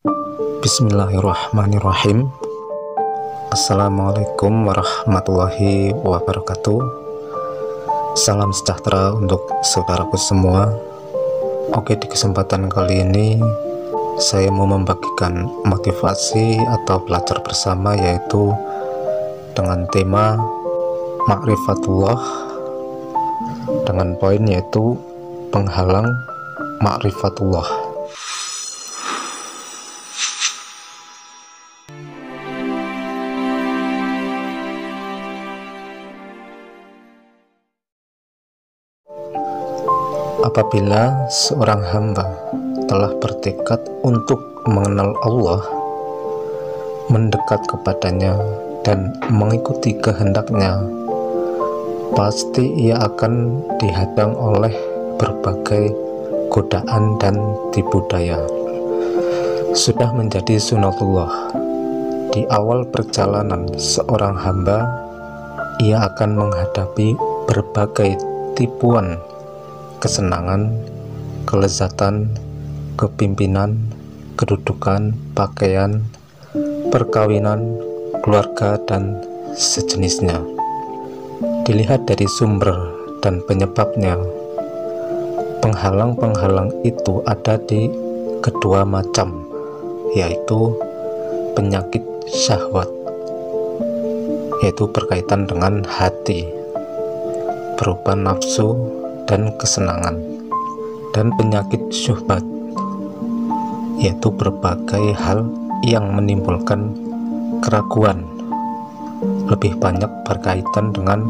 Bismillahirrahmanirrahim. Assalamualaikum warahmatullahi wabarakatuh. Salam sejahtera untuk saudaraku semua. Oke, di kesempatan kali ini saya mau membagikan motivasi atau belajar bersama, yaitu dengan tema Ma'rifatullah, dengan poin yaitu penghalang Ma'rifatullah. Apabila seorang hamba telah bertekad untuk mengenal Allah, mendekat kepadanya dan mengikuti kehendaknya, pasti ia akan dihadang oleh berbagai godaan dan tipu daya. Sudah menjadi sunatullah, di awal perjalanan seorang hamba, ia akan menghadapi berbagai tipuan, kesenangan, kelezatan, kepimpinan, kedudukan, pakaian, perkawinan, keluarga, dan sejenisnya. Dilihat dari sumber dan penyebabnya, penghalang-penghalang itu ada di kedua macam, yaitu penyakit syahwat, yaitu berkaitan dengan hati, berupa nafsu dan kesenangan, dan penyakit syubhat, yaitu berbagai hal yang menimbulkan keraguan, lebih banyak berkaitan dengan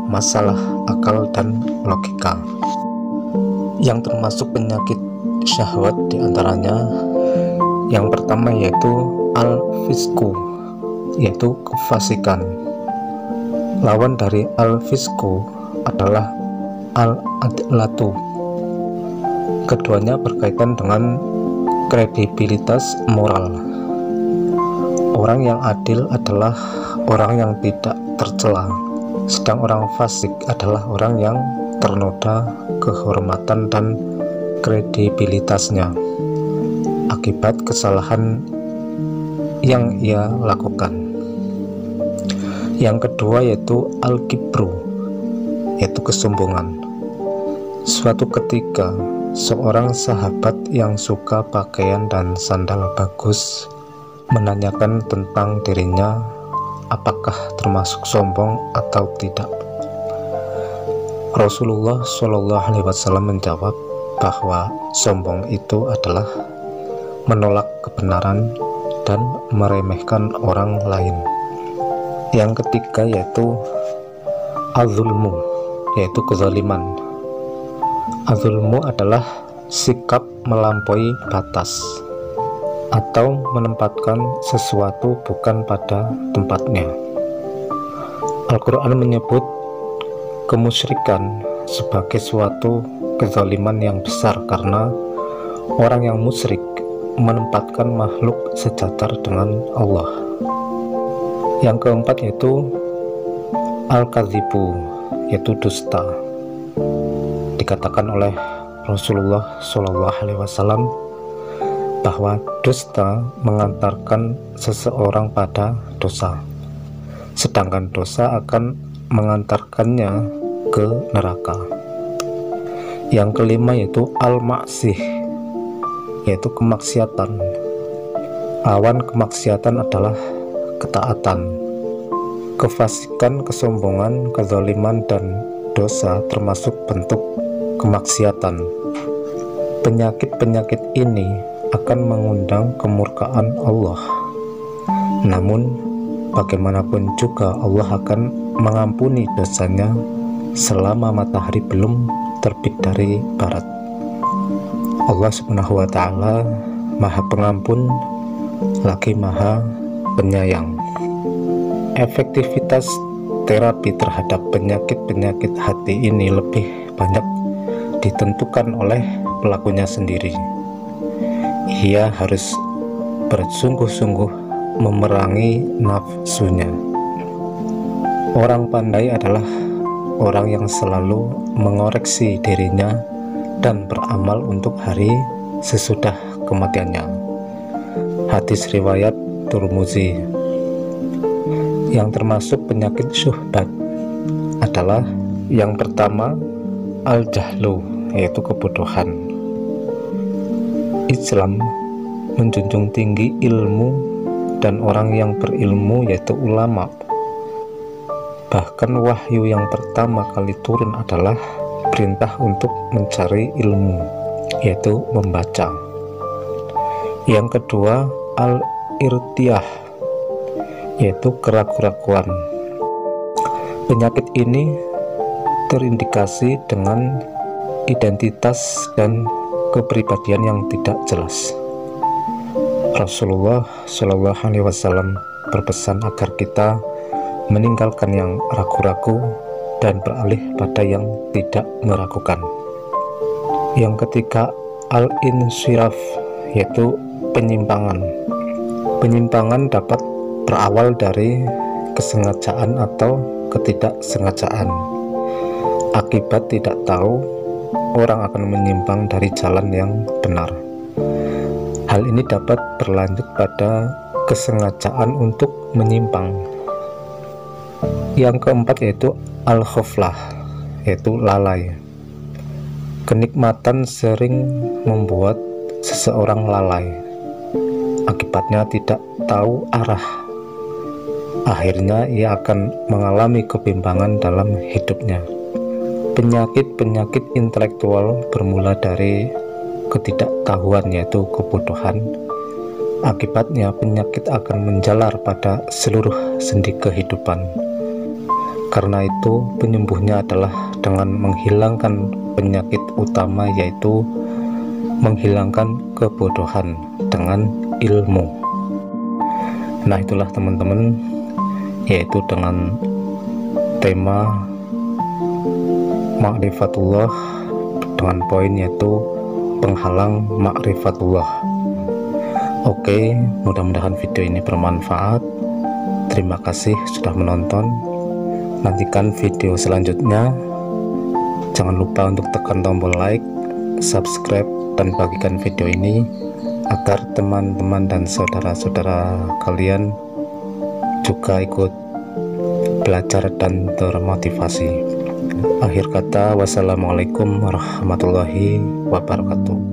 masalah akal dan logika. Yang termasuk penyakit syahwat diantaranya, yang pertama yaitu al-fisku, yaitu kefasikan. Lawan dari al-fisku adalah al-adlatu. Keduanya berkaitan dengan kredibilitas moral. Orang yang adil adalah orang yang tidak tercela, sedang orang fasik adalah orang yang ternoda kehormatan dan kredibilitasnya akibat kesalahan yang ia lakukan. Yang kedua yaitu al-kibru, yaitu kesombongan. Suatu ketika, seorang sahabat yang suka pakaian dan sandal bagus menanyakan tentang dirinya, apakah termasuk sombong atau tidak. Rasulullah SAW menjawab bahwa sombong itu adalah menolak kebenaran dan meremehkan orang lain. Yang ketiga yaitu az-zulmu, yaitu kezaliman. Az-zulmu adalah sikap melampaui batas atau menempatkan sesuatu bukan pada tempatnya. Al-Quran menyebut kemusyrikan sebagai suatu kezaliman yang besar karena orang yang musyrik menempatkan makhluk sejajar dengan Allah. Yang keempat yaitu al-kadzibu, yaitu dusta. Dikatakan oleh Rasulullah SAW bahwa dusta mengantarkan seseorang pada dosa, sedangkan dosa akan mengantarkannya ke neraka. Yang kelima yaitu al-maksih, yaitu kemaksiatan. Lawan kemaksiatan adalah ketaatan. Kefasikan, kesombongan, kezaliman, dan dosa termasuk bentuk kemaksiatan. Penyakit-penyakit ini akan mengundang kemurkaan Allah. Namun, bagaimanapun juga Allah akan mengampuni dosanya selama matahari belum terbit dari barat. Allah Subhanahu wa Ta'ala Maha Pengampun lagi Maha Penyayang. Efektivitas terapi terhadap penyakit-penyakit hati ini lebih banyak ditentukan oleh pelakunya sendiri. Ia harus bersungguh-sungguh memerangi nafsunya. Orang pandai adalah orang yang selalu mengoreksi dirinya dan beramal untuk hari sesudah kematiannya. Hadis riwayat Tirmidzi. Yang termasuk penyakit syuhbat adalah yang pertama al-jahlu, yaitu kebodohan. Islam menjunjung tinggi ilmu dan orang yang berilmu, yaitu ulama. Bahkan wahyu yang pertama kali turun adalah perintah untuk mencari ilmu, yaitu membaca. Yang kedua al-irtiyah, yaitu keraguan-raguan. Penyakit ini terindikasi dengan identitas dan kepribadian yang tidak jelas. Rasulullah Shallallahu Alaihi Wasallam berpesan agar kita meninggalkan yang ragu-ragu dan beralih pada yang tidak meragukan. Yang ketiga al-insiraf, yaitu penyimpangan. Penyimpangan dapat berawal dari kesengajaan atau ketidaksengajaan. Akibat tidak tahu, orang akan menyimpang dari jalan yang benar. Hal ini dapat berlanjut pada kesengajaan untuk menyimpang. Yang keempat yaitu al-khuflah, yaitu lalai. Kenikmatan sering membuat seseorang lalai. Akibatnya tidak tahu arah. Akhirnya ia akan mengalami kebimbangan dalam hidupnya. Penyakit-penyakit intelektual bermula dari ketidaktahuan, yaitu kebodohan. Akibatnya penyakit akan menjalar pada seluruh sendi kehidupan. Karena itu penyembuhnya adalah dengan menghilangkan penyakit utama, yaitu menghilangkan kebodohan dengan ilmu. Nah, itulah teman-teman, yaitu dengan tema ma'rifatullah dengan poin yaitu penghalang ma'rifatullah. Oke, mudah-mudahan video ini bermanfaat. Terima kasih sudah menonton. Nantikan video selanjutnya. Jangan lupa untuk tekan tombol like, subscribe, dan bagikan video ini agar teman-teman dan saudara-saudara kalian juga ikut belajar dan termotivasi. Akhir kata, wassalamualaikum warahmatullahi wabarakatuh.